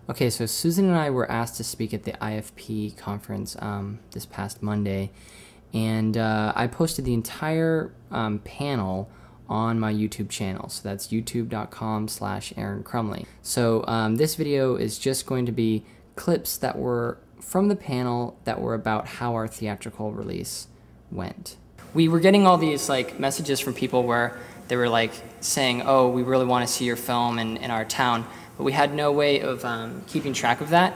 Okay, so Susan and I were asked to speak at the IFP conference this past Monday, and I posted the entire panel on my YouTube channel. So that's youtube.com/Aaron Crumley. So this video is just going to be clips that were from the panel that were about how our theatrical release went. We were getting all these messages from people where they were saying, oh, we really want to see your film in our town, but we had no way of keeping track of that.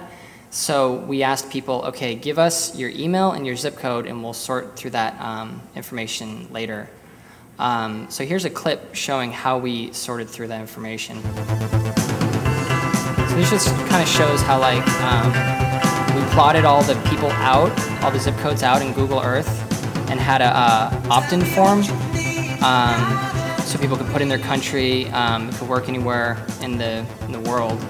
So we asked people, okay, give us your email and your zip code and we'll sort through that information later. So here's a clip showing how we sorted through that information. So this just kind of shows how we plotted all the people out, all the zip codes out in Google Earth, and had a opt-in form. So people could put in their country, could work anywhere in the world.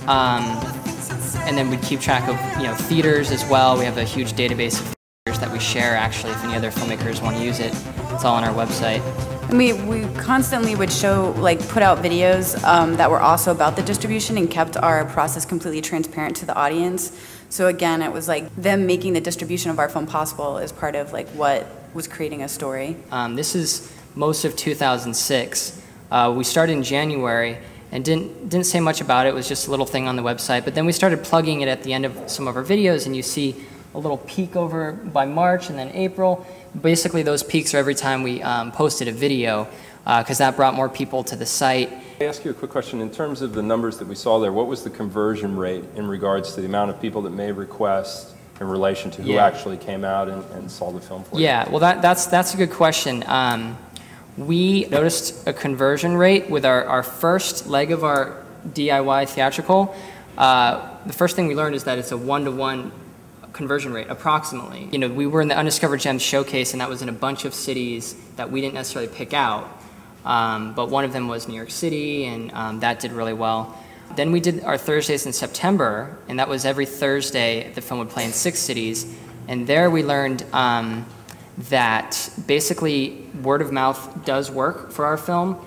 And then we'd keep track of theaters as well. We have a huge database of theaters that we share actually if any other filmmakers want to use it. It's all on our website. And we constantly would show, put out videos that were also about the distribution and kept our process completely transparent to the audience. So again, it was them making the distribution of our film possible as part of what was creating a story. This is most of 2006. We started in January and didn't say much about it. It was just a little thing on the website. But then we started plugging it at the end of some of our videos, and you see a little peak over by March and then April. Basically, those peaks are every time we posted a video, because that brought more people to the site. Let me ask you a quick question. In terms of the numbers that we saw there, what was the conversion rate in regards to the amount of people that made requests in relation to who actually came out and saw the film for you? Yeah, well, that's a good question. We noticed a conversion rate with our first leg of our DIY theatrical. The first thing we learned is that it's a 1-to-1 conversion rate, approximately. We were in the Undiscovered Gems showcase, and that was in a bunch of cities that we didn't necessarily pick out. But one of them was New York City, and that did really well. Then we did our Thursdays in September, and that was every Thursday the film would play in 6 cities. And there we learned that basically word of mouth does work for our film,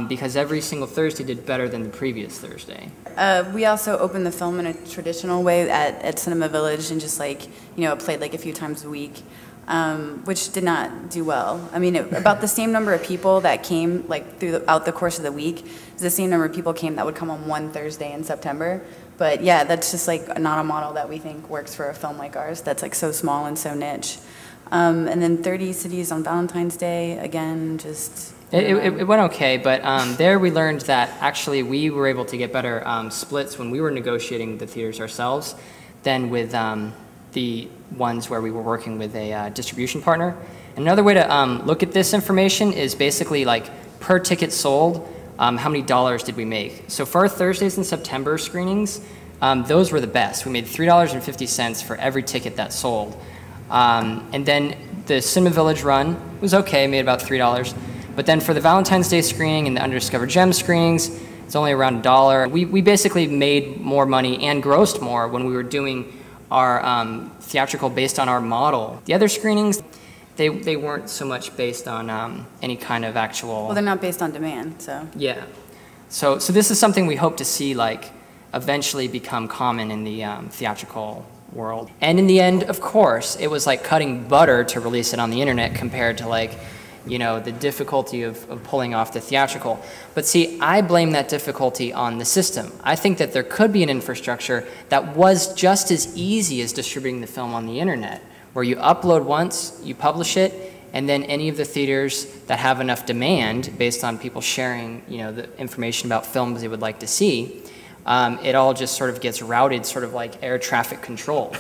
because every single Thursday did better than the previous Thursday. We also opened the film in a traditional way at Cinema Village, and just it played a few times a week, which did not do well. I mean, about the same number of people that came throughout the course of the week is the same number of people came that would come on one Thursday in September. But yeah, that's just not a model that we think works for a film like ours that's so small and so niche. And then 30 cities on Valentine's Day, again, just... It went okay, but there we learned that actually we were able to get better splits when we were negotiating the theaters ourselves than with the ones where we were working with a distribution partner. And another way to look at this information is basically per ticket sold, how many dollars did we make? So for our Thursdays in September screenings, those were the best. We made $3.50 for every ticket that sold. And then the Cinema Village run was okay, made about $3. But then for the Valentine's Day screening and the Undiscovered Gems screenings, it's only around $1. We basically made more money and grossed more when we were doing our theatrical based on our model. The other screenings, they weren't so much based on any kind of actual... Well, they're not based on demand, so... Yeah. So this is something we hope to see eventually become common in the theatrical world. And in the end, of course, it was cutting butter to release it on the internet compared to the difficulty of pulling off the theatrical. But see, I blame that difficulty on the system. I think that there could be an infrastructure that was just as easy as distributing the film on the internet, where you upload once, you publish it, and then any of the theaters that have enough demand based on people sharing the information about films they would like to see, it all just sort of gets routed sort of like air traffic control.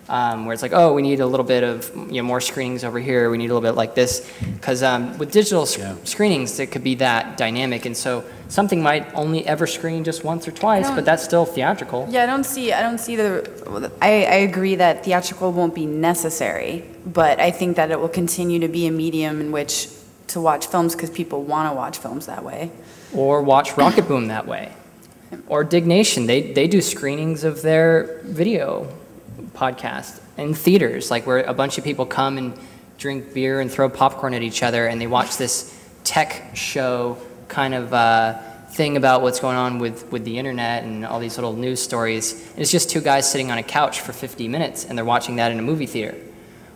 Where it's oh, we need a little bit of more screenings over here. We need a little bit like this, because with digital screenings, it could be that dynamic, and so something might only ever screen just once or twice, but that's still theatrical. Yeah, I don't see the. I agree that theatrical won't be necessary, but I think that it will continue to be a medium in which to watch films because people want to watch films that way, or watch Rocket Boom that way, or Dig Nation. They do screenings of their video podcast in theaters, where a bunch of people come and drink beer and throw popcorn at each other, and they watch this tech show kind of thing about what's going on with the internet and all these little news stories. And it's just two guys sitting on a couch for 50 minutes and they're watching that in a movie theater.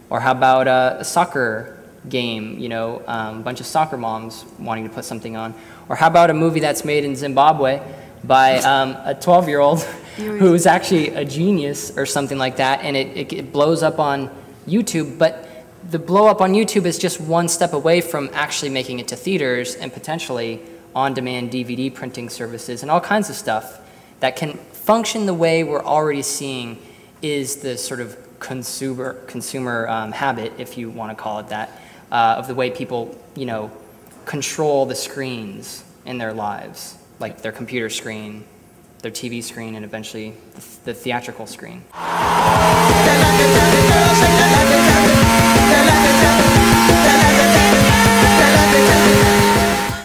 Or how about a soccer game, you know, a bunch of soccer moms wanting to put something on. Or how about a movie that's made in Zimbabwe by a 12-year-old who's actually a genius or something like that, and it blows up on YouTube, but the blow up on YouTube is just one step away from actually making it to theaters and potentially on-demand DVD printing services and all kinds of stuff that can function the way we're already seeing is the sort of consumer habit, if you want to call it that, of the way people, you know, control the screens in their lives, like their computer screen, their TV screen, and eventually the theatrical screen.